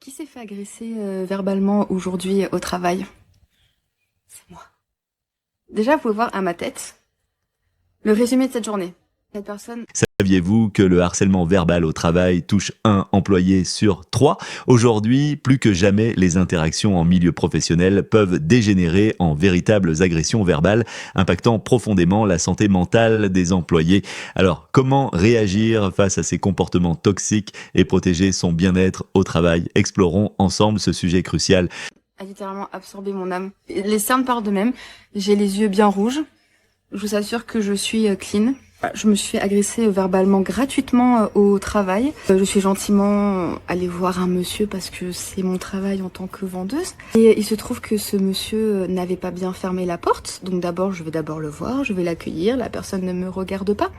Qui s'est fait agresser verbalement aujourd'hui au travail? C'est moi. Déjà, vous pouvez voir à ma tête le résumé de cette journée. Cette personne... Saviez-vous que le harcèlement verbal au travail touche un employé sur 3? Aujourd'hui, plus que jamais, les interactions en milieu professionnel peuvent dégénérer en véritables agressions verbales, impactant profondément la santé mentale des employés. Alors, comment réagir face à ces comportements toxiques et protéger son bien-être au travail? Explorons ensemble ce sujet crucial. A littéralement absorbé mon âme. Les cernes parlent d'eux-mêmes. J'ai les yeux bien rouges. Je vous assure que je suis clean. Je me suis fait agresser verbalement gratuitement au travail. Je suis gentiment allée voir un monsieur parce que c'est mon travail en tant que vendeuse. Et il se trouve que ce monsieur n'avait pas bien fermé la porte. Donc d'abord, je vais d'abord le voir, je vais l'accueillir. La personne ne me regarde pas.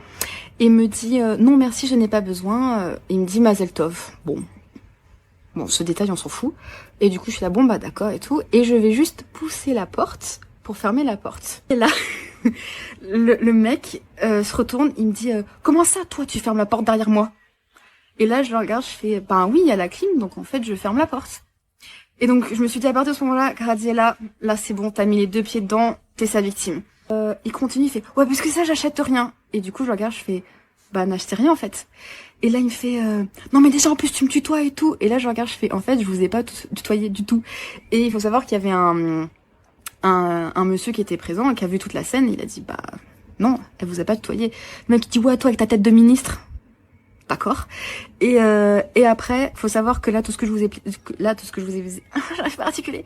Et me dit non merci, je n'ai pas besoin. Et il me dit Mazel Tov. Bon, ce détail, on s'en fout. Et du coup, je suis là, bon, bah d'accord et tout. Et je vais juste pousser la porte pour fermer la porte. Et là, le mec se retourne, il me dit comment ça, toi, tu fermes la porte derrière moi? Et là, je le regarde, je fais, ben oui, il y a la clim, donc en fait, je ferme la porte. Et donc, je me suis dit, à partir de ce moment-là, Gradiella, là, c'est bon, t'as mis les 2 pieds dedans, t'es sa victime. Il continue, il fait, ouais, parce que ça, j'achète rien. Et du coup, je le regarde, je fais, bah, n'achetez rien, en fait. Et là, il me fait, non, mais déjà, en plus, tu me tutoies et tout. Et là, je regarde, je fais, en fait, je vous ai pas tutoyé du tout. Et il faut savoir qu'il y avait un monsieur qui était présent, qui a vu toute la scène, il a dit, bah, non, elle vous a pas tutoyé. Le mec, il dit, ouais, toi, avec ta tête de ministre. D'accord. Et après, faut savoir que là, tout ce que je vous ai, j'arrive pas à articuler.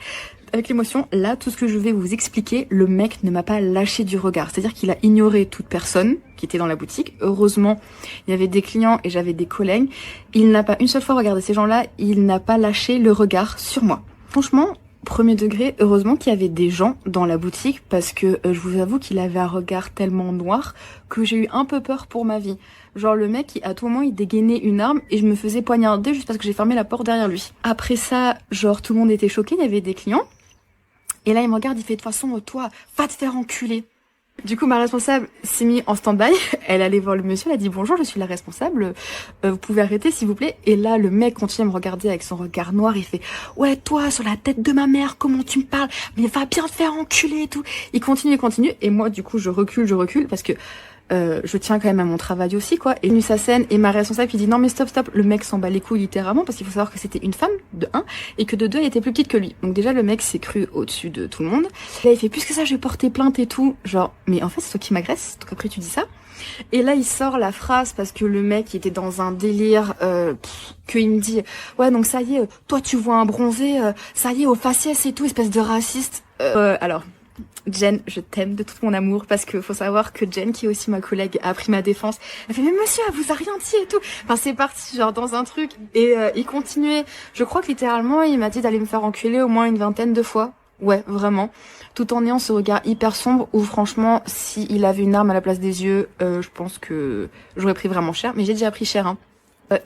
Avec l'émotion, là, tout ce que je vais vous expliquer, le mec ne m'a pas lâché du regard. C'est-à-dire qu'il a ignoré toute personne qui était dans la boutique. Heureusement, il y avait des clients et j'avais des collègues. Il n'a pas une seule fois regardé ces gens-là. Il n'a pas lâché le regard sur moi. Franchement, premier degré, heureusement qu'il y avait des gens dans la boutique parce que je vous avoue qu'il avait un regard tellement noir que j'ai eu un peu peur pour ma vie. Genre le mec, à tout moment, il dégainait une arme et je me faisais poignarder juste parce que j'ai fermé la porte derrière lui. Après ça, genre tout le monde était choqué, il y avait des clients. Et là, il me regarde, il fait de toute façon, toi, va te faire enculer. Du coup, ma responsable s'est mise en stand-by. Elle allait voir le monsieur, elle a dit bonjour, je suis la responsable. Vous pouvez arrêter, s'il vous plaît. Et là, le mec continue à me regarder avec son regard noir. Il fait ouais, toi, sur la tête de ma mère, comment tu me parles? Mais va bien te faire enculer et tout. Il continue. Et moi, du coup, je recule parce que je tiens quand même à mon travail aussi, quoi. Et venu sa scène et ma responsable qui dit non mais stop, le mec s'en bat les couilles littéralement parce qu'il faut savoir que c'était une femme de 1 et que de 2 elle était plus petite que lui. Donc déjà le mec s'est cru au-dessus de tout le monde. Là il fait plus que ça, je vais porter plainte et tout. Genre mais en fait c'est toi qui m'agresse, donc après tu dis ça. Et là il sort la phrase parce que le mec était dans un délire qu'il me dit ouais donc ça y est, toi tu vois un bronzé, ça y est au faciès et tout, espèce de raciste. Alors Jen, je t'aime de tout mon amour parce que faut savoir que Jen, qui est aussi ma collègue, a pris ma défense. Elle fait mais monsieur, elle vous a rien dit et tout. Enfin c'est parti genre dans un truc et il continuait. Je crois que littéralement il m'a dit d'aller me faire enculer au moins une 20aine de fois. Ouais, vraiment. Tout en ayant ce regard hyper sombre où franchement, s'il avait une arme à la place des yeux, je pense que j'aurais pris vraiment cher. Mais j'ai déjà pris cher, hein.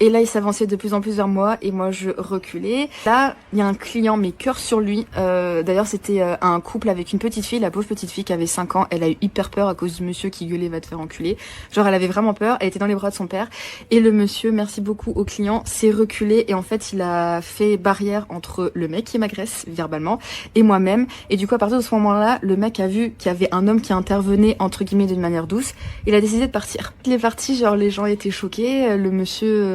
Et là, il s'avançait de plus en plus vers moi et moi, je reculais. Là, il y a un client, mais cœur sur lui. D'ailleurs, c'était un couple avec une petite fille, la pauvre petite fille qui avait 5 ans. Elle a eu hyper peur à cause du monsieur qui gueulait va te faire enculer. Genre, elle avait vraiment peur. Elle était dans les bras de son père. Et le monsieur, merci beaucoup au client, s'est reculé. Et en fait, il a fait barrière entre le mec qui m'agresse verbalement et moi-même. Et du coup, à partir de ce moment-là, le mec a vu qu'il y avait un homme qui intervenait, entre guillemets, d'une manière douce. Il a décidé de partir. Il est parti, genre, les gens étaient choqués. Le monsieur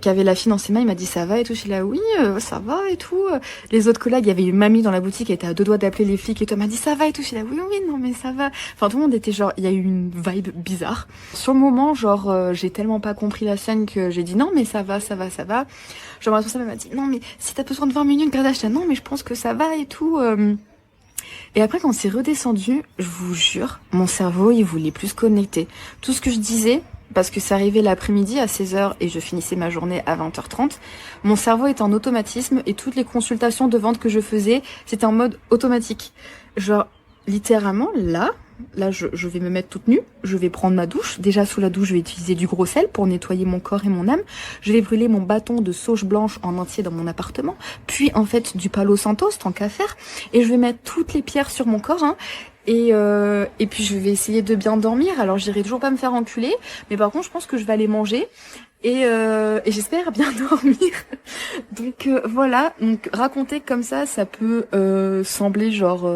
qui avait la fille dans ses mains, il m'a dit ça va et tout. Je suis là oui, ça va et tout. Les autres collègues, il y avait une mamie dans la boutique, elle était à 2 doigts d'appeler les flics et tout. Elle m'a dit ça va et tout. Je suis là oui, non mais ça va. Enfin tout le monde était genre, il y a eu une vibe bizarre. Sur le moment, genre j'ai tellement pas compris la scène que j'ai dit non mais ça va. Genre ma responsable m'a dit non mais si t'as besoin de 20 minutes, Grada, je non mais je pense que ça va et tout. Et après, quand c'est redescendu, je vous jure, mon cerveau, il voulait plus se connecter. Tout ce que je disais, parce que ça arrivait l'après-midi à 16h et je finissais ma journée à 20h30, mon cerveau était en automatisme et toutes les consultations de vente que je faisais, c'était en mode automatique. Genre, littéralement, là, je vais me mettre toute nue, je vais prendre ma douche. Déjà, sous la douche, je vais utiliser du gros sel pour nettoyer mon corps et mon âme. Je vais brûler mon bâton de sauge blanche en entier dans mon appartement. Puis, en fait, du Palo Santos, tant qu'à faire. Et je vais mettre toutes les pierres sur mon corps, hein. Et puis, je vais essayer de bien dormir. Alors, j'irai toujours pas me faire enculer. Mais par contre, je pense que je vais aller manger. et j'espère bien dormir. Donc voilà, donc raconter comme ça peut sembler genre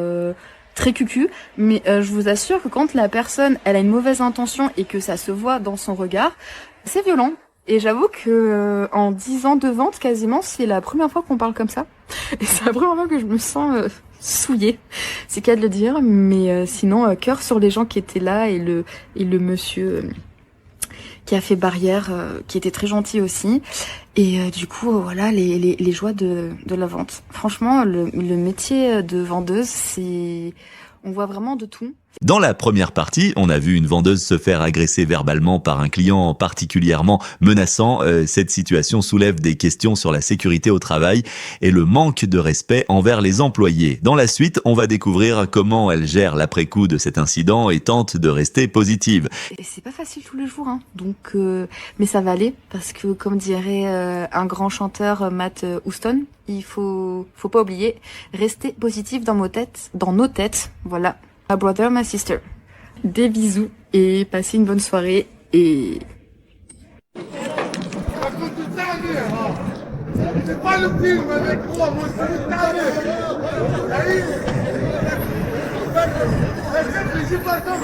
très cucu, mais je vous assure que quand la personne elle a une mauvaise intention et que ça se voit dans son regard, c'est violent. Et j'avoue que en 10 ans de vente quasiment, c'est la première fois qu'on parle comme ça. Et c'est la première fois que je me sens souillée. C'est qu'à de le dire, mais sinon cœur sur les gens qui étaient là et le monsieur qui a fait barrière, qui était très gentil aussi. Et du coup, voilà, les joies de la vente. Franchement, le métier de vendeuse, c'est... On voit vraiment de tout. Dans la première partie, on a vu une vendeuse se faire agresser verbalement par un client particulièrement menaçant. Cette situation soulève des questions sur la sécurité au travail et le manque de respect envers les employés. Dans la suite, on va découvrir comment elle gère l'après-coup de cet incident et tente de rester positive. Et c'est pas facile tous les jours, hein. Donc, mais ça va aller parce que, comme dirait un grand chanteur, Matt Houston, il faut pas oublier, rester positif dans nos têtes, voilà. My brother, my sister. Des bisous et passez une bonne soirée et... C'est pas le film avec moi, moi c'est j'ai pas le temps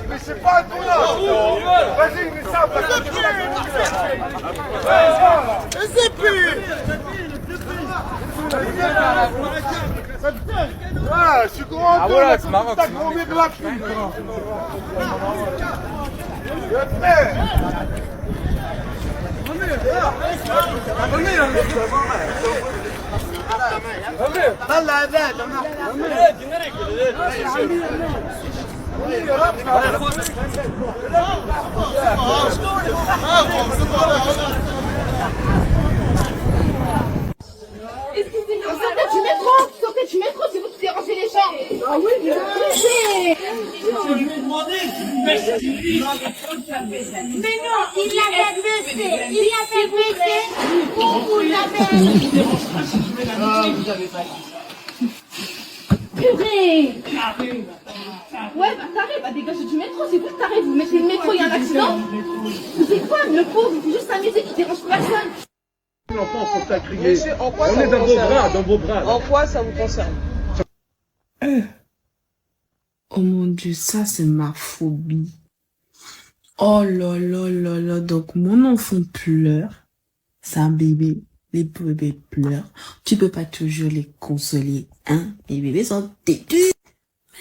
mais c'est pas à ton âge. Vas-y, mais ça, et c'est plus. Ah, je suis grand. Ah voilà, c'est marrant. T'as grand-mère la pute. Sortez du métro, c'est vous qui dérangez les gens. Ah oui, mais je lui ai demandé. Mais non, il l'avait blessé. Il l'avait blessé. Vous l'avez. Vous avez pas. Purée. Ouais, bah t'arrives, bah dégagez du métro, c'est vous qui t'arrivez, vous mettez le métro, il y a un accident. C'est quoi, le pauvre, il faut juste s'amuser, il dérange personne. L'enfant, faut pas crier. On est dans vos bras, En quoi ça vous concerne? Oh mon Dieu, ça c'est ma phobie. Oh là là là là, donc mon enfant pleure. C'est un bébé. Les bébés pleurent. Tu peux pas toujours les consoler, hein? Les bébés sont têtus.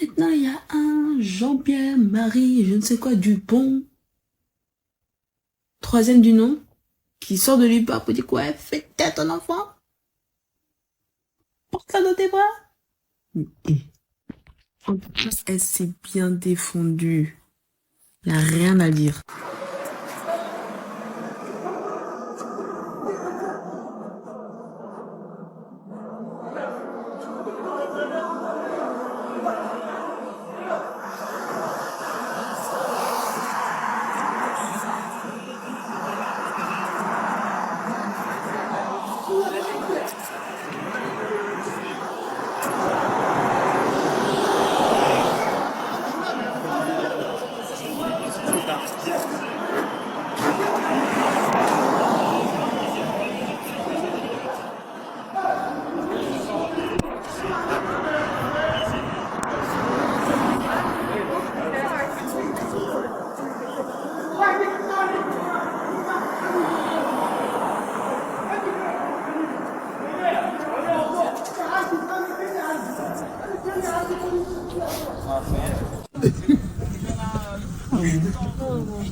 Maintenant, il y a un Jean-Pierre, Marie, je ne sais quoi, Dupont. Troisième du nom, qui sort de lui pour dire quoi, fais taire ton enfant. Porte-la dans tes bras. En tout cas, elle s'est bien défendue. Il n'y a rien à dire.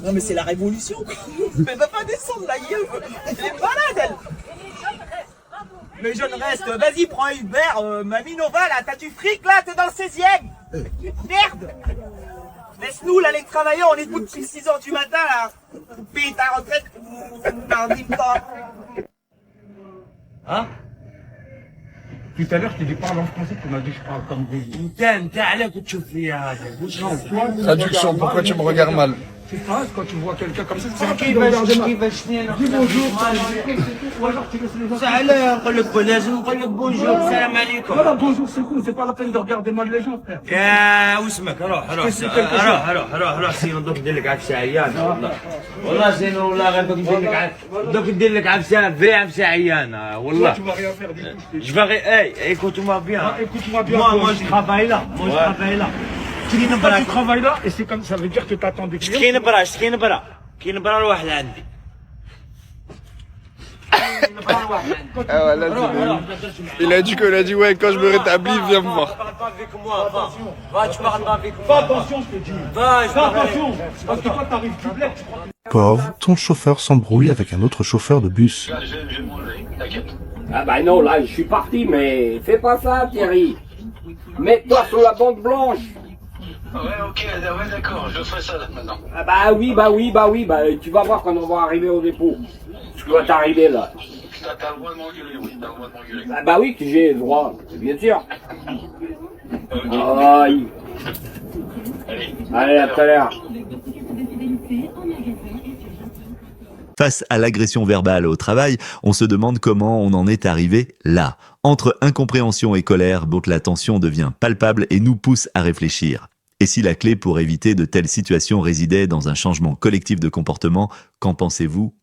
Non mais c'est la révolution. Mais va pas descendre la gueule. Elle est malade elle. Mais je ne reste. Vas-y prends un Uber. Mamie Nova là, t'as du fric là, t'es dans le 16e. Merde. Laisse-nous là les travailleurs, on est debout depuis 6h du matin là. Vous payez ta retraite. Vous pas. Hein? Tout à l'heure, je t'ai dit parle en français, tu m'as dit je parle comme des... Putain, t'as l'air que tu fais. Traduction, pourquoi tu me regardes mal? Tu passes quand tu vois quelqu'un comme ça, c'est qui de regarder mal. Dis bonjour. Ou alors tu laisses les gens. Voilà, bonjour, c'est tout. C'est pas la peine de regarder mal les gens, frère. يا واسمك روح سير دوك ندير لك عفسه عيانه والله سير والله غير دوك ندير لك عفسه فري عفسه عيانه والله Tu vas rien faire du tout. je vais hey écoute-moi bien Écoute-moi bien. moi je travaille là Toi, tu travailles là et c'est comme ça veut dire que tu attends des clients. كاين برا الواحد عندي Il a dit ouais, quand je me rétablis, viens me voir. tu parles pas avec moi. Fais attention, je te dis. Fais attention. Parce que toi, t'arrives du bled, tu crois. Pauvre, ton chauffeur s'embrouille avec un autre chauffeur de bus. Ah bah non, là je suis parti, mais fais pas ça Thierry. Mets-toi sur la bande blanche. Ouais, ok, ouais, d'accord, je ferai ça là, maintenant. Ah bah oui, tu vas voir quand on va arriver au dépôt. Ce qui va t'arriver là. T'as le droit de m'engueuler, oui, t'as le droit de m'engueuler. Ah bah oui que j'ai le droit, bien sûr. Ok. Aïe. Allez, à tout à l'heure. Face à l'agression verbale au travail, on se demande comment on en est arrivé là. Entre incompréhension et colère, donc la tension devient palpable et nous pousse à réfléchir. Et si la clé pour éviter de telles situations résidait dans un changement collectif de comportement, qu'en pensez-vous ?